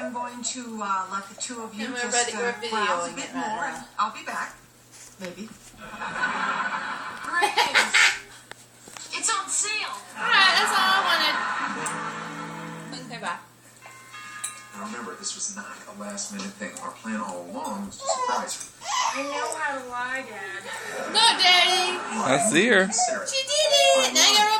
am going to let the two of you we're just browse a videoing bit it more. right And now. I'll be back. Maybe. Greetings. It's on sale. Alright, that's all I wanted. Okay, bye. Now remember, this was not a last-minute thing. Our plan all along was to surprise I know how to lie, Dad. No, Daddy. I see her. Sarah. She did it. Now you're a